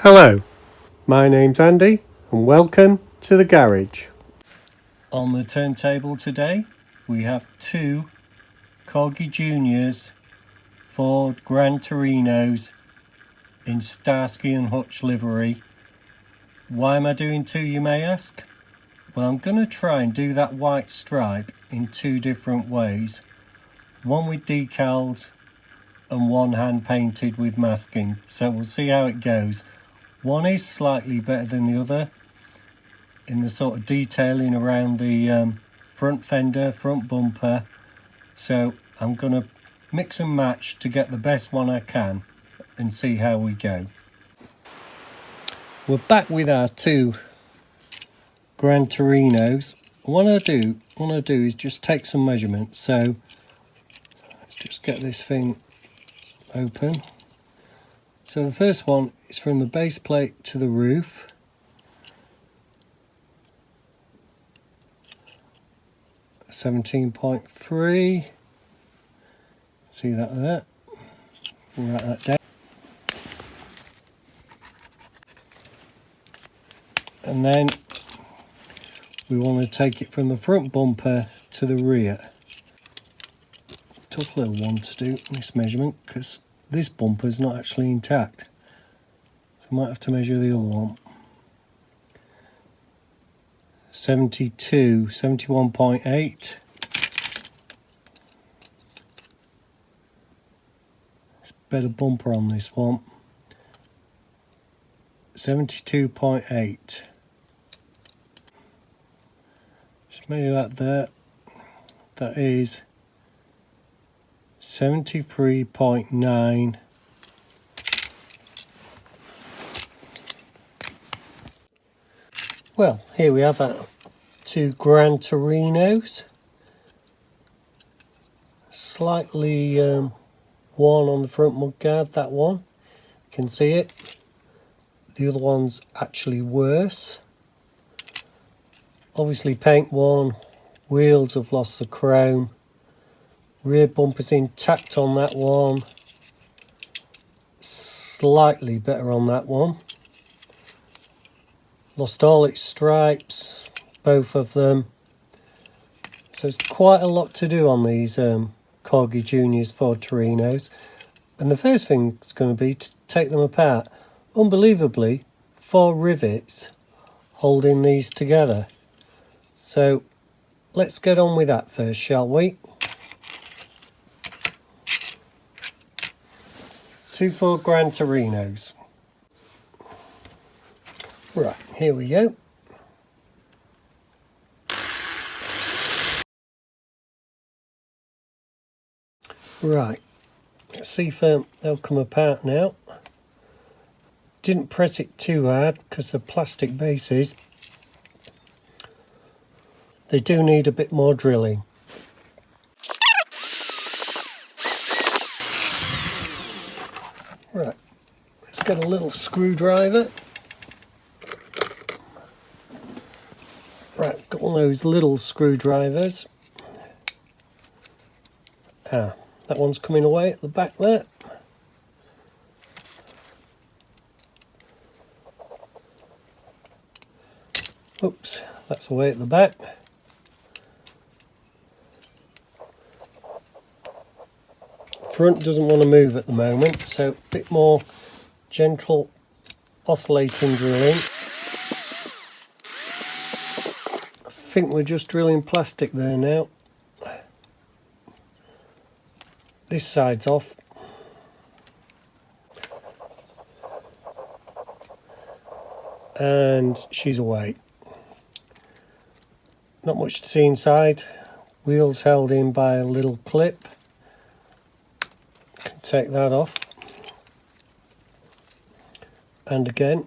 Hello, my name's Andy and welcome to the garage. On the turntable today we have two Corgi Juniors Ford Gran Torinos in Starsky and Hutch livery. Why am I doing two, you may ask? Well, I'm going to try and do that white stripe in two different ways. One with decals and one hand painted with masking. So we'll see how it goes. One is slightly better than the other in the sort of detailing around the front fender, front bumper. So I'm going to mix and match to get the best one I can and see how we go. We're back with our two Gran Torinos. What I do is just take some measurements. So let's just get this thing open. So the first one is from the base plate to the roof. .3. See that there? We'll write that down. And then we want to take it from the front bumper to the rear. Tough little one to do, this measurement, because this bumper is not actually intact. So I might have to measure the other one. 71.8. Better bumper on this one. 72.8. Just measure that there. That is 73.9. Well, here we have our two Gran Torinos. Slightly worn on the front mudguard, that one. You can see it. The other one's actually worse. Obviously paint worn, wheels have lost the chrome. Rear bumper's intact on that one. Slightly better on that one. Lost all its stripes, both of them. So it's quite a lot to do on these Corgi Juniors Ford Torinos. And the first thing is going to be to take them apart. Unbelievably, 4 rivets holding these together. So let's get on with that first, shall we? 2 Ford Gran Torinos. Right, here we go. Right, let's see if they'll come apart now. Didn't press it too hard because the plastic bases, they do need a bit more drilling. Right, let's get a little screwdriver. Right, I've got one of those little screwdrivers. That one's coming away at the back there. Oops, that's away at the back. Front doesn't want to move at the moment, so a bit more gentle oscillating drilling. I think we're just drilling plastic there now. This side's off. And she's away. Not much to see inside. Wheels held in by a little clip. Can take that off. And again.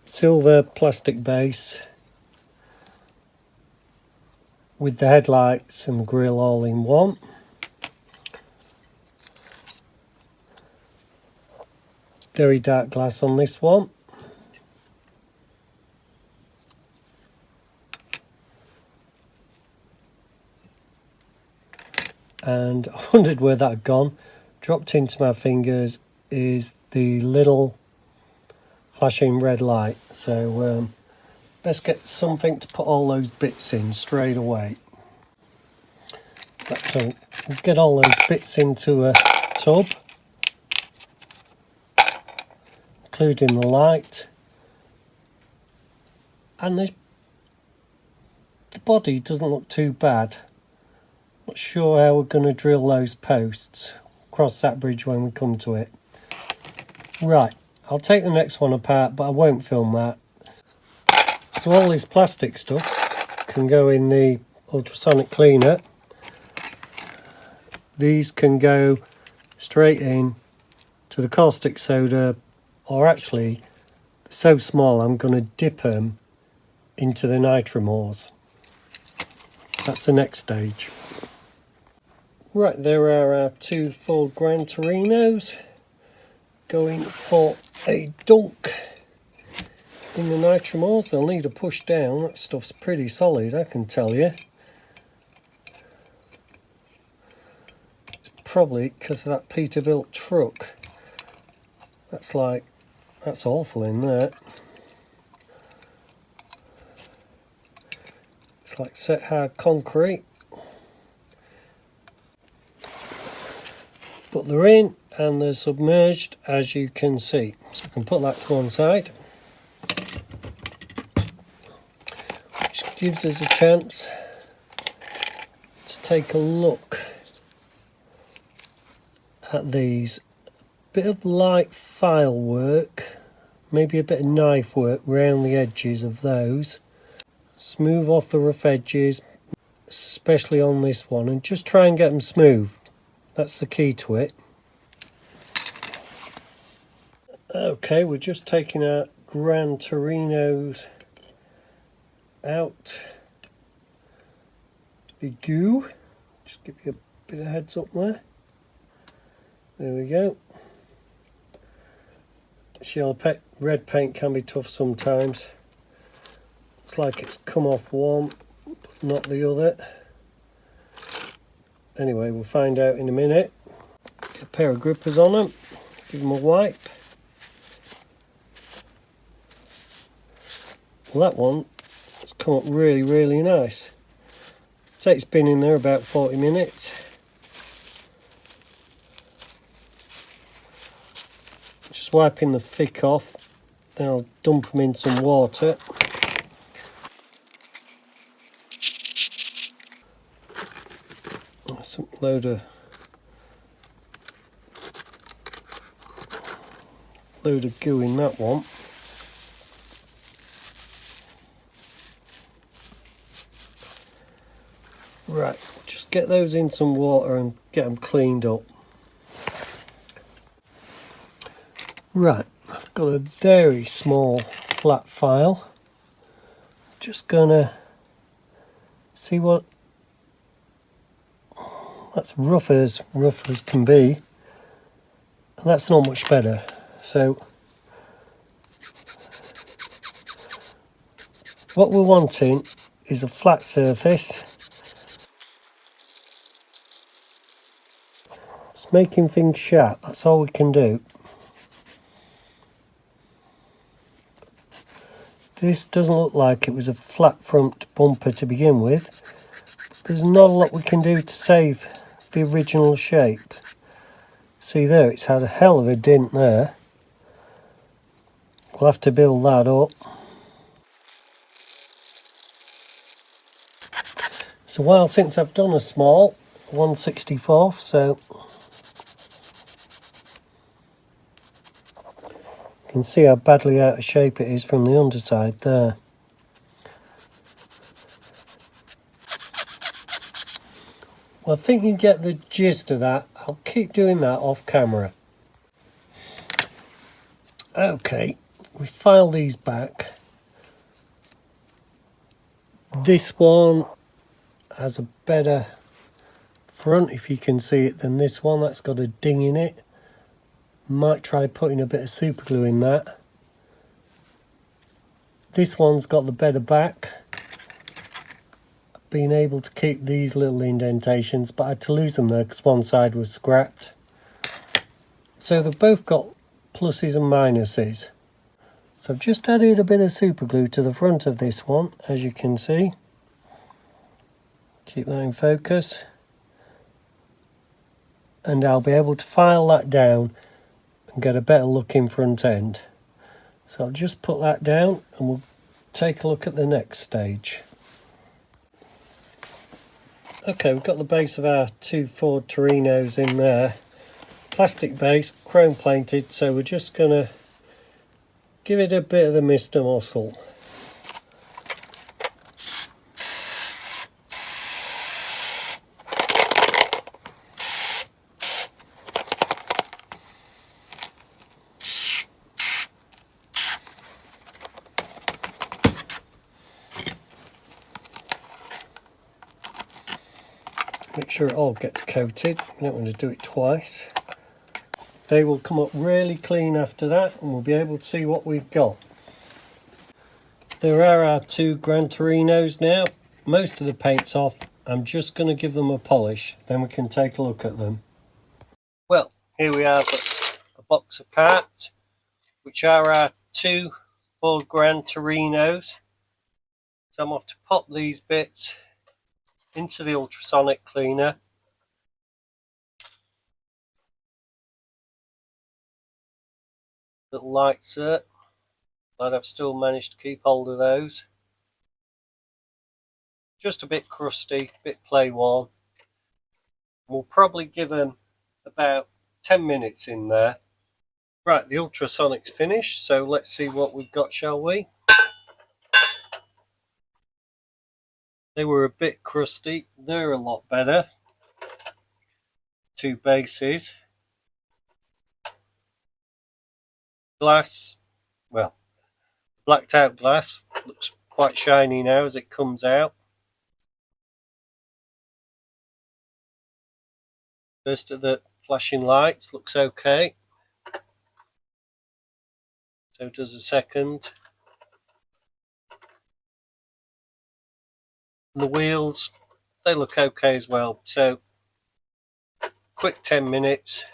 Silver plastic base with the headlights and the grille all in one. Very dark glass on this one. and I wondered where that had gone. Dropped into my fingers is the little flashing red light, so best get something to put all those bits in straight away. So we'll get all those bits into a tub, including the light, and the body doesn't look too bad. Not sure how we're going to drill those posts. Cross that bridge when we come to it. Right, I'll take the next one apart, but I won't film that. So all this plastic stuff can go in the ultrasonic cleaner. These can go straight in to the caustic soda, or actually, they're so small I'm going to dip them into the nitromors. That's the next stage. Right, there are our two full Gran Torinos going for a dunk in the nitromors. They'll need a push down. That stuff's pretty solid, I can tell you. It's probably because of that Peterbilt truck. That's awful in there. It's like set hard concrete. But they're in and they're submerged, as you can see. So I can put that to one side. Which gives us a chance to take a look at these. Bit of light file work, maybe a bit of knife work around the edges of those. Smooth off the rough edges, especially on this one, and just try and get them smooth. That's the key to it. Okay, we're just taking our Gran Torinos out the goo. Just give you a bit of heads up there. There we go. Red paint can be tough sometimes. Looks like it's come off one, but not the other. Anyway, we'll find out in a minute. Get a pair of grippers on them, give them a wipe. Well, that one has come up really, really nice. I'd say it's been in there about 40 minutes. Just wiping the thick off, then I'll dump them in some water. Some load of goo in that one. Right, just get those in some water and get them cleaned up. Right, I've got a very small flat file. Just gonna see what. That's rough as can be, and that's not much better. So what we're wanting is a flat surface. Just making things sharp, that's all we can do. This doesn't look like it was a flat front bumper to begin with. There's not a lot we can do to save the original shape. See there, it's had a hell of a dent there. We'll have to build that up. It's a while since I've done a small 1/64th, so you can see how badly out of shape it is from the underside there. Well, I think you get the gist of that. I'll keep doing that off camera. Okay, we file these back. This one has a better front, if you can see it, than this one. That's got a ding in it. Might try putting a bit of super glue in that. This one's got the better back. A been able to keep these little indentations, but I had to lose them there because one side was scrapped. So they've both got pluses and minuses. So I've just added a bit of super glue to the front of this one, as you can see. Keep that in focus. And I'll be able to file that down and get a better looking front end. So I'll just put that down and we'll take a look at the next stage. Okay, we've got the base of our two Ford Torinos in there. Plastic base, chrome plated, so we're just going to give it a bit of the Mr. Muscle. Make sure it all gets coated, we don't want to do it twice. They will come up really clean after that and we'll be able to see what we've got. There are our two Gran Torinos now. Most of the paint's off. I'm just going to give them a polish, then we can take a look at them. Well, here we have a box of parts, which are our two Ford Gran Torinos. So I'm off to pop these bits into the ultrasonic cleaner. Little lights there. Glad I've still managed to keep hold of those. Just a bit crusty, a bit play worn. We'll probably give them about 10 minutes in there. Right, the ultrasonic's finished, so let's see what we've got, shall we? They were a bit crusty, they're a lot better. Two bases. Glass, well, blacked out glass, looks quite shiny now as it comes out. First of the flashing lights, looks okay. So does the second. And the wheels, they look okay as well. So, quick 10 minutes.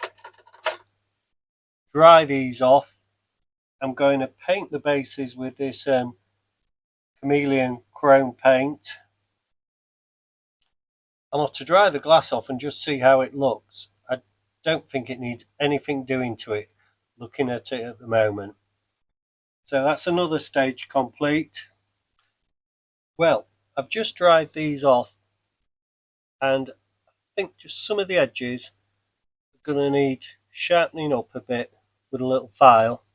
Dry these off. I'm going to paint the bases with this chameleon chrome paint. I'm off to dry the glass off and just see how it looks. I don't think it needs anything doing to it, looking at it at the moment. So that's another stage complete. Well, I've just dried these off and I think just some of the edges are going to need sharpening up a bit with a little file.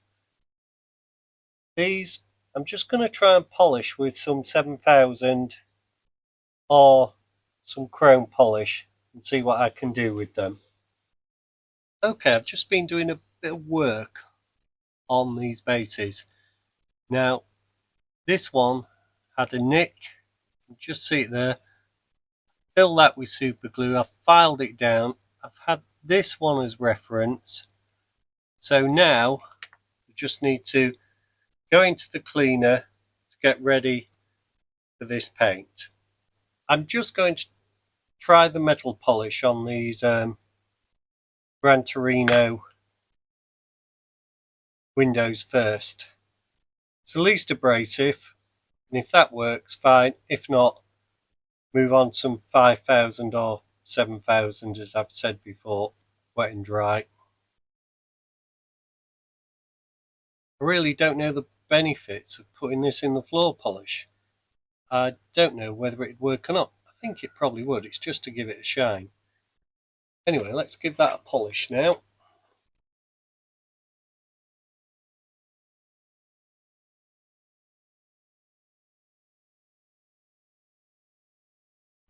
These I'm just going to try and polish with some 7000 or some chrome polish and see what I can do with them. Okay, I've just been doing a bit of work on these bases. Now, this one had a nick, you can just see it there. Fill that with super glue, I've filed it down, I've had this one as reference. So now, we just need to go into the cleaner to get ready for this paint. I'm just going to try the metal polish on these Gran Torino windows first. It's the least abrasive, and if that works, fine. If not, move on to some 5000 or 7000, as I've said before, wet and dry. I really don't know the benefits of putting this in the floor polish. I don't know whether it'd work or not. I think it probably would, it's just to give it a shine. Anyway, let's give that a polish now.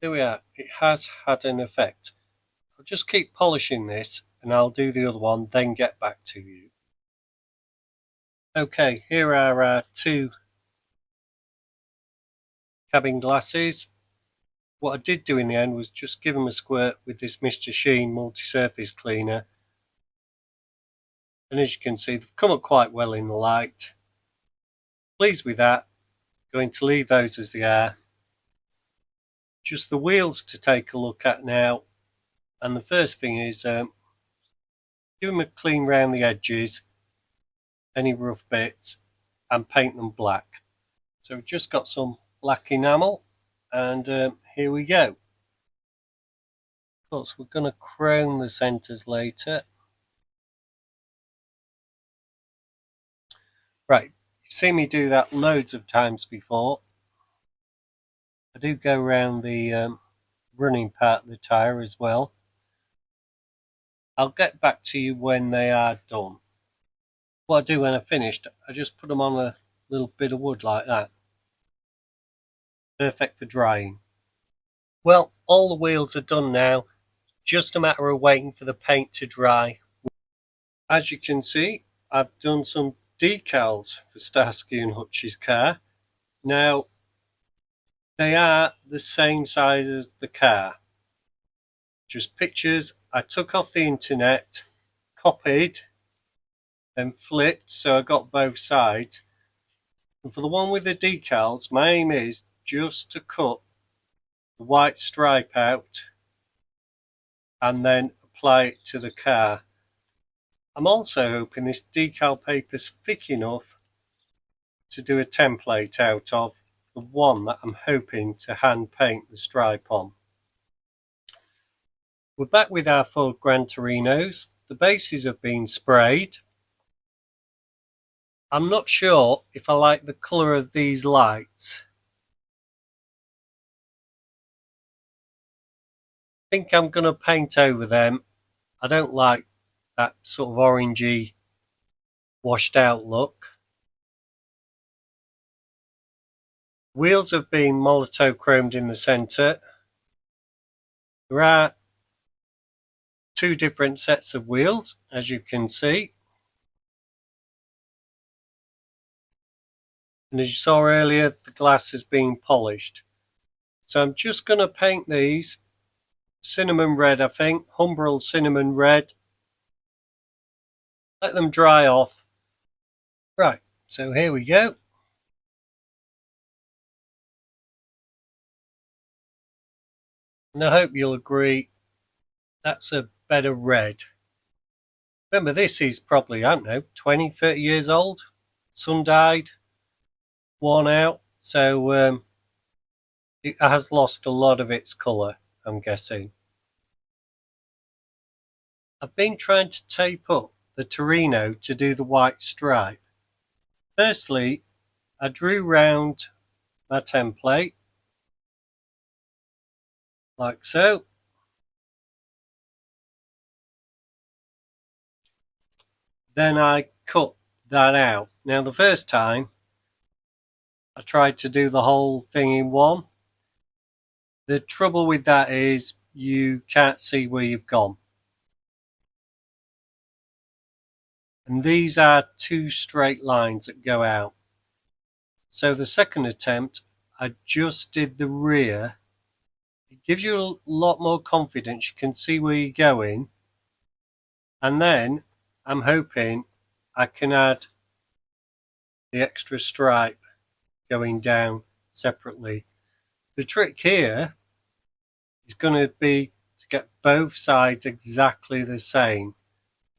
There we are, it has had an effect. I'll just keep polishing this and I'll do the other one, then get back to you. Okay, here are our two cabin glasses. What I did do in the end was just give them a squirt with this Mr. Sheen multi-surface cleaner. And as you can see, they've come up quite well in the light. Pleased with that. Going to leave those as they are. just the wheels to take a look at now. And the first thing is give them a clean round the edges, any rough bits, and paint them black. So we've just got some black enamel, and here we go. Of course, we're going to chrome the centres later. Right, you've seen me do that loads of times before. I do go around the running part of the tyre as well. I'll get back to you when they are done. What I do when I've finished, I just put them on a little bit of wood like that. Perfect for drying. Well, all the wheels are done now. Just a matter of waiting for the paint to dry. As you can see, I've done some decals for Starsky and Hutch's car. Now, they are the same size as the car. Just pictures I took off the internet, copied, then flipped so I got both sides. And for the one with the decals, my aim is just to cut the white stripe out and then apply it to the car. I'm also hoping this decal paper's thick enough to do a template out of, the one that I'm hoping to hand paint the stripe on. We're back with our Ford Gran Torinos. The bases have been sprayed. I'm not sure if I like the colour of these lights. I think I'm going to paint over them. I don't like that sort of orangey, washed out look. Wheels have been molito-chromed in the centre. There are two different sets of wheels, as you can see. And as you saw earlier, the glass has been polished. So I'm just going to paint these cinnamon red, I think, Humbrol cinnamon red. Let them dry off. Right, so here we go. And I hope you'll agree that's a better red. Remember, this is probably, I don't know, 20, 30 years old. Sun died, worn out, so it has lost a lot of its colour, I'm guessing. I've been trying to tape up the Torino to do the white stripe. Firstly, I drew round my template, like so. Then I cut that out. Now the first time I tried to do the whole thing in one. The trouble with that is you can't see where you've gone. And these are two straight lines that go out. So the second attempt, I just did the rear. It gives you a lot more confidence. You can see where you're going. And then I'm hoping I can add the extra stripe going down separately. The trick here is going to be to get both sides exactly the same.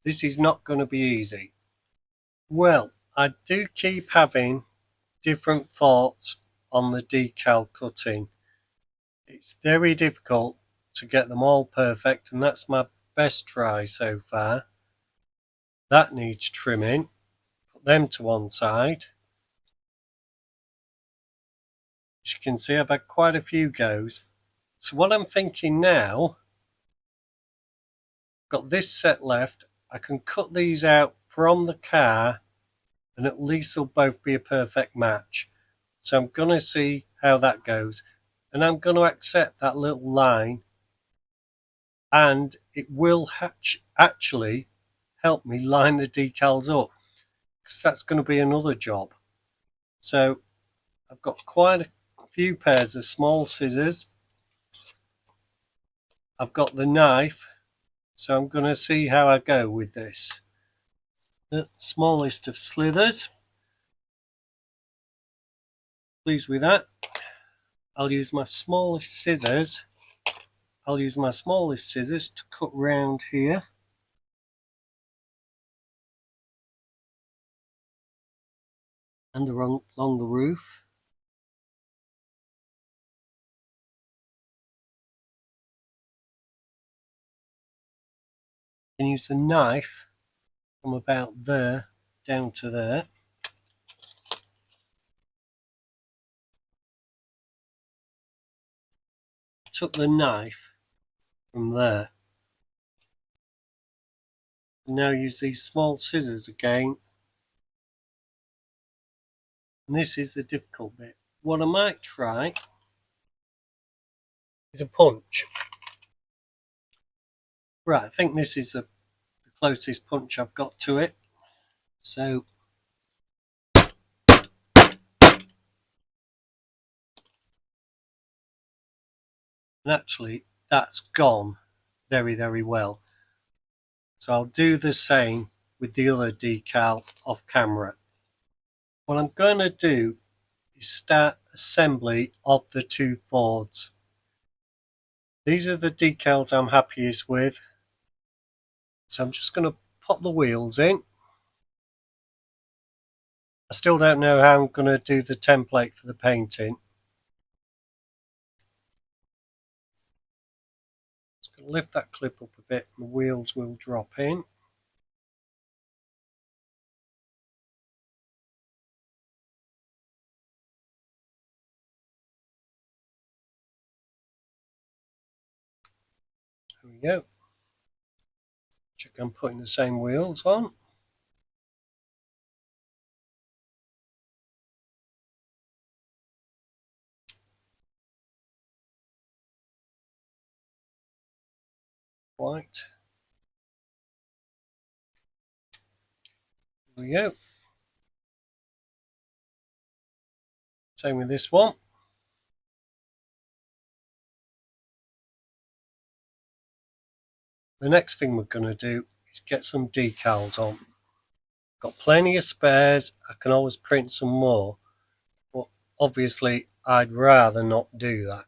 This is not going to be easy. Well, I do keep having different thoughts on the decal cutting. It's very difficult to get them all perfect, and that's my best try so far. That needs trimming. Put them to one side. As you can see, I've had quite a few goes. So what I'm thinking now, got this set left, I can cut these out from the car and at least they'll both be a perfect match. So I'm going to see how that goes. And I'm going to accept that little line, and it will actually help me line the decals up, because that's going to be another job. So I've got quite a few pairs of small scissors. I've got the knife, so I'm going to see how I go with this. The smallest of slithers. Pleased with that. I'll use my smallest scissors. To cut round here. And along the roof. And use the knife from about there down to there. Took the knife from there. And now use these small scissors again. And this is the difficult bit. What I might try is a punch. Right, I think this is the closest punch I've got to it. So and actually that's gone very, very well. So I'll do the same with the other decal off camera. What I'm going to do is start assembly of the two Fords. These are the decals I'm happiest with. So I'm just going to pop the wheels in. I still don't know how I'm going to do the template for the painting. Just going to lift that clip up a bit and the wheels will drop in. There we go. Check I'm putting the same wheels on. White. There we go. Same with this one. The next thing we're going to do is get some decals on. Got plenty of spares. I can always print some more, but obviously I'd rather not do that.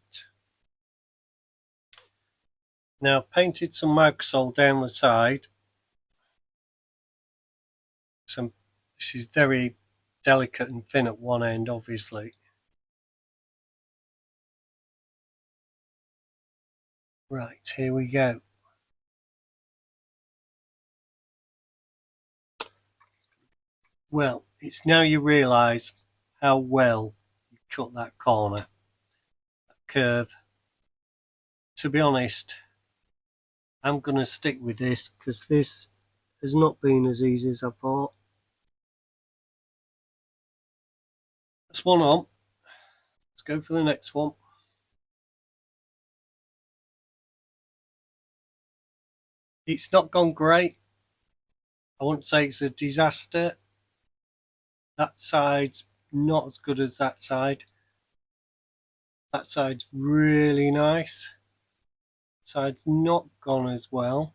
Now I've painted some Magsol down the side. This is very delicate and thin at one end, obviously. Right, here we go. Well, it's now you realise how well you cut that corner, that curve. To be honest, I'm going to stick with this because this has not been as easy as I thought. That's one on. Let's go for the next one. It's not gone great. I wouldn't say it's a disaster. That side's not as good as that side. That side's really nice. That side's not gone as well.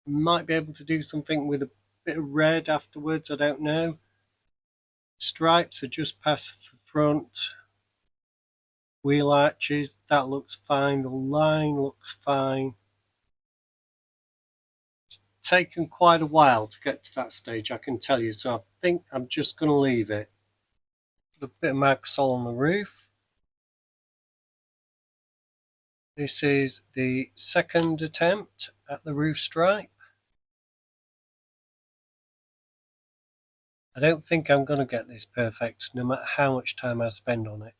Might be able to do something with a bit of red afterwards, I don't know. Stripes are just past the front. Wheel arches, that looks fine. The line looks fine. It's taken quite a while to get to that stage, I can tell you, so I think I'm just going to leave it. Put a bit of Magsol on the roof. This is the second attempt at the roof stripe. I don't think I'm going to get this perfect, no matter how much time I spend on it.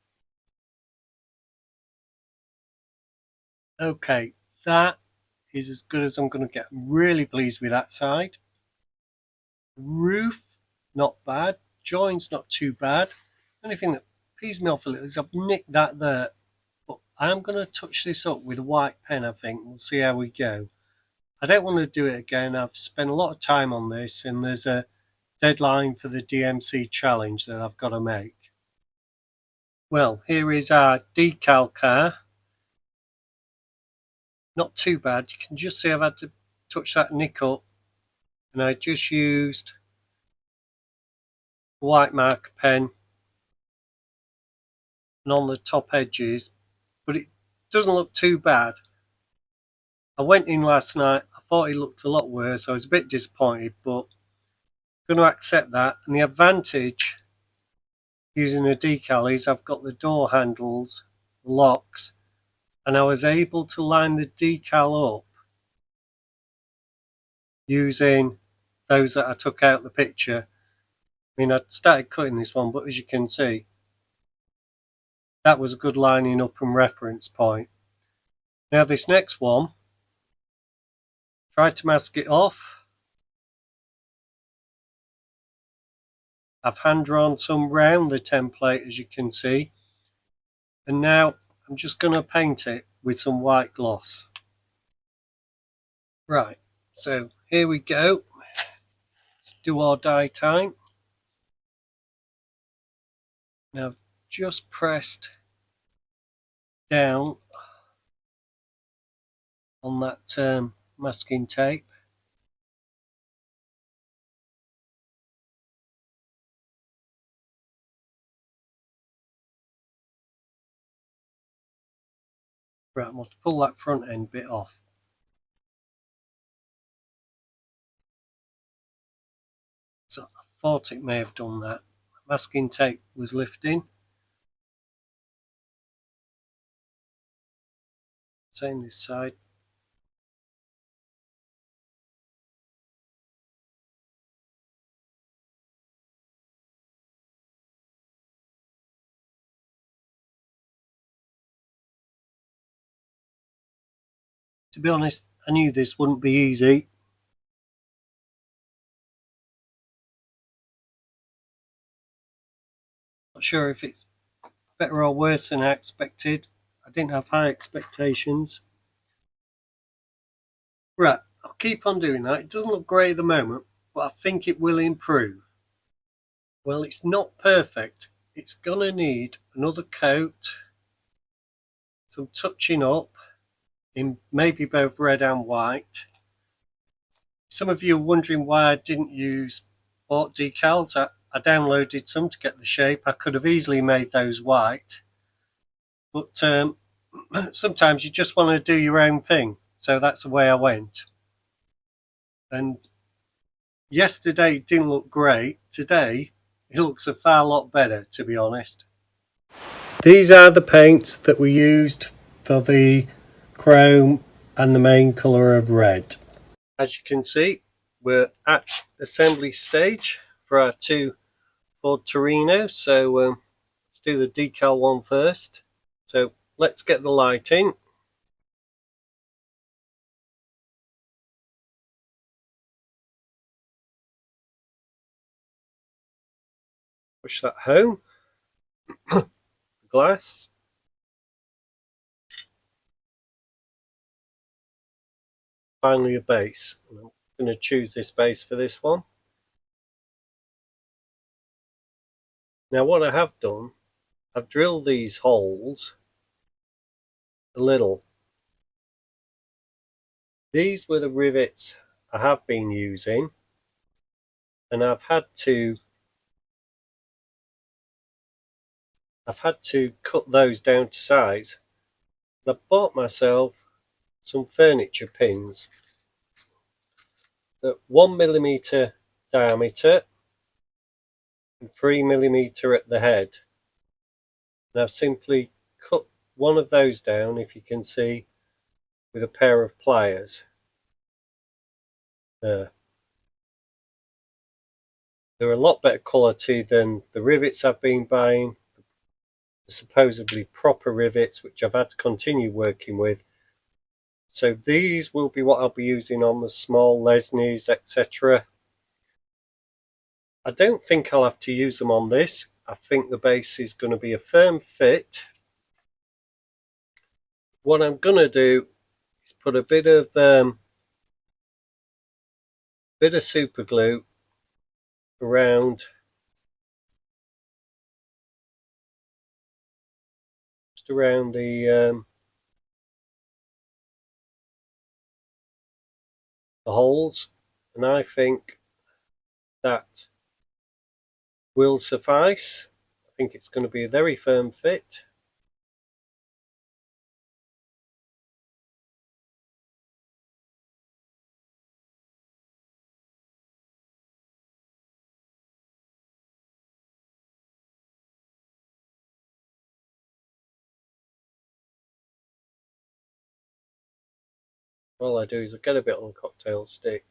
Okay, that is as good as I'm going to get. I'm really pleased with that side. Roof, not bad. Joints, not too bad. The only thing that pees me off a little is I've nicked that there. But I'm going to touch this up with a white pen, I think. We'll see how we go. I don't want to do it again. I've spent a lot of time on this, and there's a deadline for the DMC challenge that I've got to make. Well, here is our decal car. Not too bad. You can just see I've had to touch that nick up, and I just used a white marker pen and on the top edges, but it doesn't look too bad. I went in last night, I thought it looked a lot worse. I was a bit disappointed, but I'm going to accept that. And the advantage using a decal is I've got the door handles, locks, and I was able to line the decal up using those that I took out the picture. I mean, I started cutting this one, but as you can see, that was a good lining up and reference point. Now this next one, tried to mask it off. I've hand drawn some round the template, as you can see, and now I'm just going to paint it with some white gloss. Right, so here we go. Let's do or die time. Now I've just pressed down on that masking tape. Right, I'm going to pull that front end bit off. So I thought it may have done that. Masking tape was lifting. Same this side. To be honest, I knew this wouldn't be easy. Not sure if it's better or worse than I expected. I didn't have high expectations. Right, I'll keep on doing that. It doesn't look great at the moment, but I think it will improve. Well, it's not perfect. It's gonna need another coat, some touching up in maybe both red and white. Some of you are wondering why I didn't use bought decals. I downloaded some to get the shape. I could have easily made those white, but sometimes you just want to do your own thing, so that's the way I went. And yesterday it didn't look great. Today it looks a far lot better, to be honest. These are the paints that we used for the chrome and the main colour of red. As you can see, we're at assembly stage for our two Ford Torinos, so let's do the decal one first. So let's get the light in. Push that home. Glass. Finally a base. I'm going to choose this base for this one. Now what I have done, I've drilled these holes a little. These were the rivets I have been using, and I've had to cut those down to size. I bought myself some furniture pins at 1mm diameter and 3mm at the head. And I've simply cut one of those down, if you can see, with a pair of pliers. They're a lot better quality than the rivets I've been buying, the supposedly proper rivets, which I've had to continue working with. So these will be what I'll be using on the small Lesnies, etc. I don't think I'll have to use them on this. I think the base is going to be a firm fit. What I'm going to do is put a bit of super glue around just around the holes, and I think that will suffice. I think it's going to be a very firm fit. all I do is I get a bit on a cocktail stick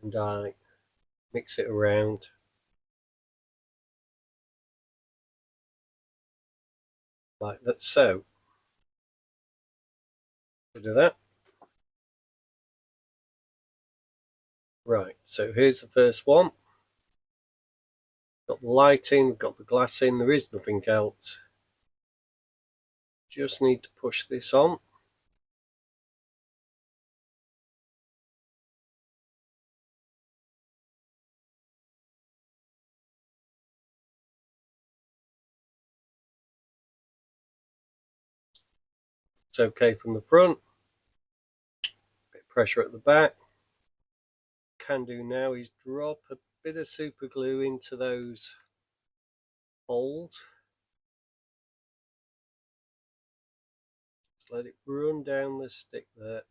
and I mix it around. Like that, so. Do that. Right, so here's the first one. Got the lighting, got the glass in, there is nothing else. Just need to push this on. It's okay from the front. Bit of pressure at the back. Can do now is drop a bit of super glue into those holes. Just let it run down the stick there.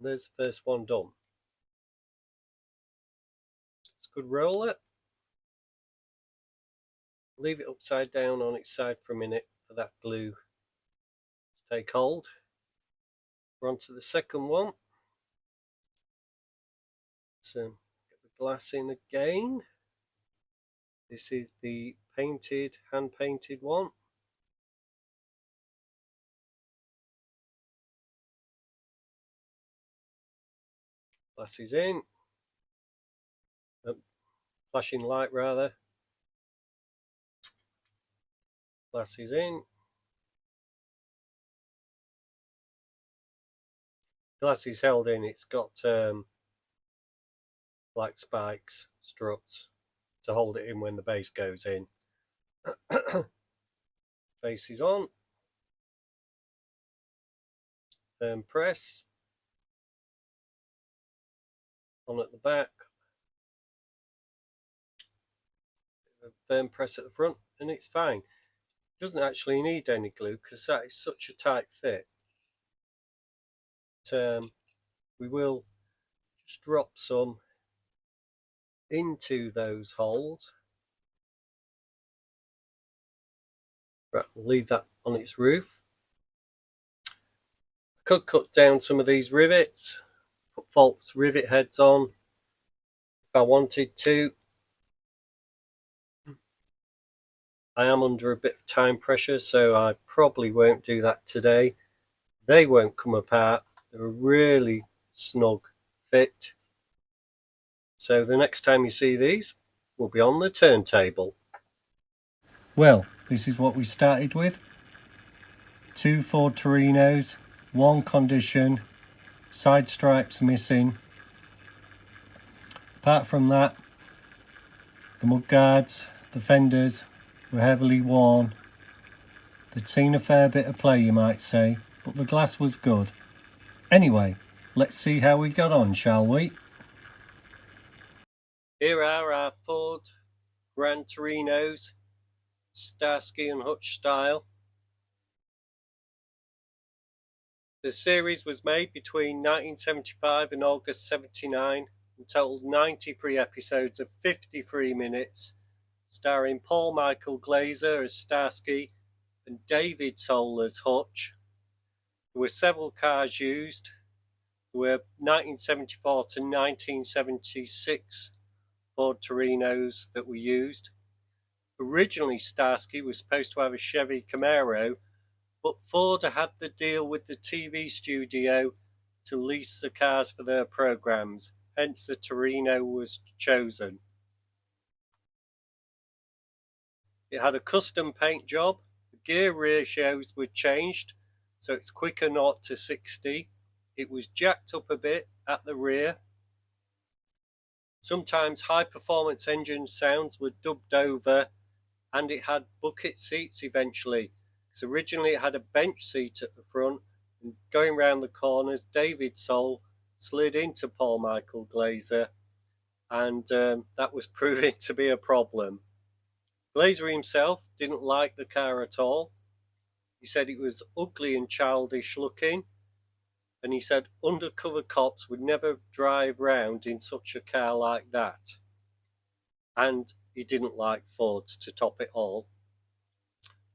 There's the first one done. It's a good roller. Leave it upside down on its side for a minute for that glue to take hold. We're on to the second one. So get the glass in again. This is the painted, hand painted one. Glass is in. Flashing light rather. Glass is in. Glass is held in. It's got like spikes, struts to hold it in when the base goes in. Face is on. Firm press. On at the back. Firm press at the front, and it's fine. It doesn't actually need any glue because that is such a tight fit. We will just drop some into those holes. Right, we'll leave that on its roof. I could cut down some of these rivets, put false rivet heads on if I wanted to. I am under a bit of time pressure, so I probably won't do that today. They won't come apart. They're a really snug fit. So the next time you see these, we'll be on the turntable. Well, this is what we started with. 2 Ford Torinos, 1 condition, side stripes missing. Apart from that, the mudguards, the fenders were heavily worn. They'd seen a fair bit of play, you might say, but the glass was good. Anyway, let's see how we got on, shall we? Here are our Ford Gran Torinos, Starsky and Hutch style. The series was made between 1975 and August 79 and totaled 93 episodes of 53 minutes, starring Paul Michael Glaser as Starsky and David Soul as Hutch. There were several cars used. There were 1974 to 1976 Ford Torinos that were used. Originally, Starsky was supposed to have a Chevy Camaro, but Ford had the deal with the TV studio to lease the cars for their programs, hence the Torino was chosen. It had a custom paint job. The gear ratios were changed, so it's quicker 0 to 60. It was jacked up a bit at the rear. Sometimes high performance engine sounds were dubbed over, and it had bucket seats eventually, because originally it had a bench seat at the front, and going round the corners, David Soul slid into Paul Michael Glaser, and that was proving to be a problem. Glaser himself didn't like the car at all. He said it was ugly and childish looking, and he said undercover cops would never drive round in such a car like that. And he didn't like Fords to top it all.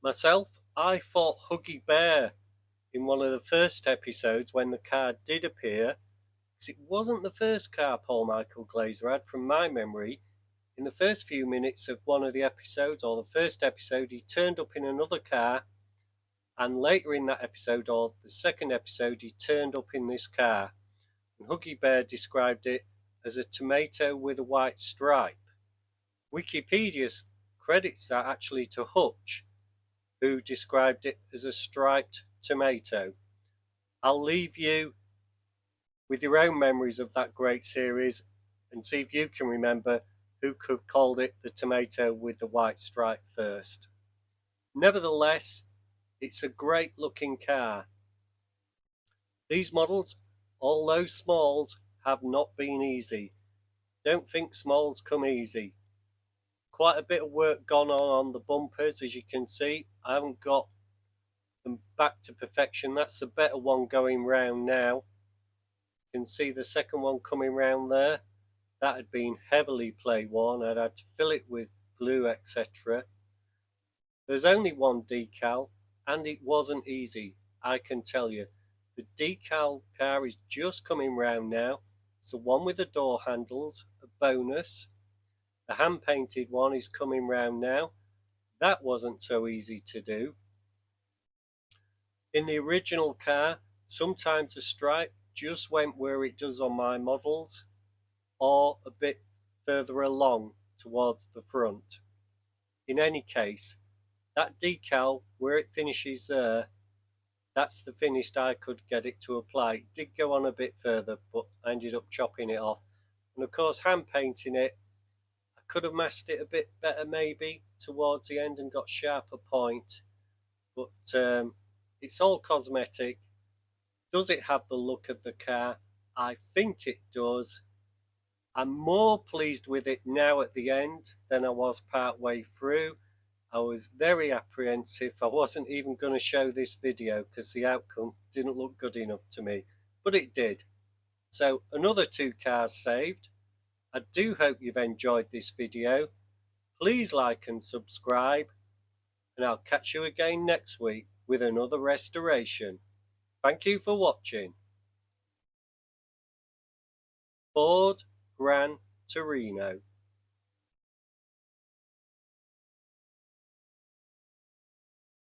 Myself, I thought Huggy Bear in one of the first episodes when the car did appear, because it wasn't the first car Paul Michael Glaser had from my memory. In the first few minutes of one of the episodes, or the first episode, he turned up in another car, and later in that episode, or the second episode, he turned up in this car. And Huggy Bear described it as a tomato with a white stripe. Wikipedia credits that actually to Hutch, who described it as a striped tomato. I'll leave you with your own memories of that great series and see if you can remember who could called it the tomato with the white stripe first. Nevertheless, it's a great looking car. These models, although smalls, have not been easy. Don't think smalls come easy. Quite a bit of work gone on the bumpers, as you can see. I haven't got them back to perfection. That's a better one going round now. You can see the second one coming round there. That had been heavily play worn. I'd had to fill it with glue, etc. There's only one decal, and it wasn't easy, I can tell you. The decal car is just coming round now. It's the one with the door handles, a bonus. The hand-painted one is coming round now. That wasn't so easy to do. In the original car, sometimes the stripe just went where it does on my models, or a bit further along towards the front. In any case, that decal, where it finishes there, that's the finish I could get it to apply. It did go on a bit further, but I ended up chopping it off. And of course, hand painting it, I could have masked it a bit better maybe towards the end and got sharper point. But it's all cosmetic. Does it have the look of the car? I think it does. I'm more pleased with it now at the end than I was part way through. I was very apprehensive. I wasn't even going to show this video because the outcome didn't look good enough to me, but it did. So another 2 cars saved. I do hope you've enjoyed this video. Please like and subscribe, and I'll catch you again next week with another restoration. Thank you for watching. Ford Gran Torino.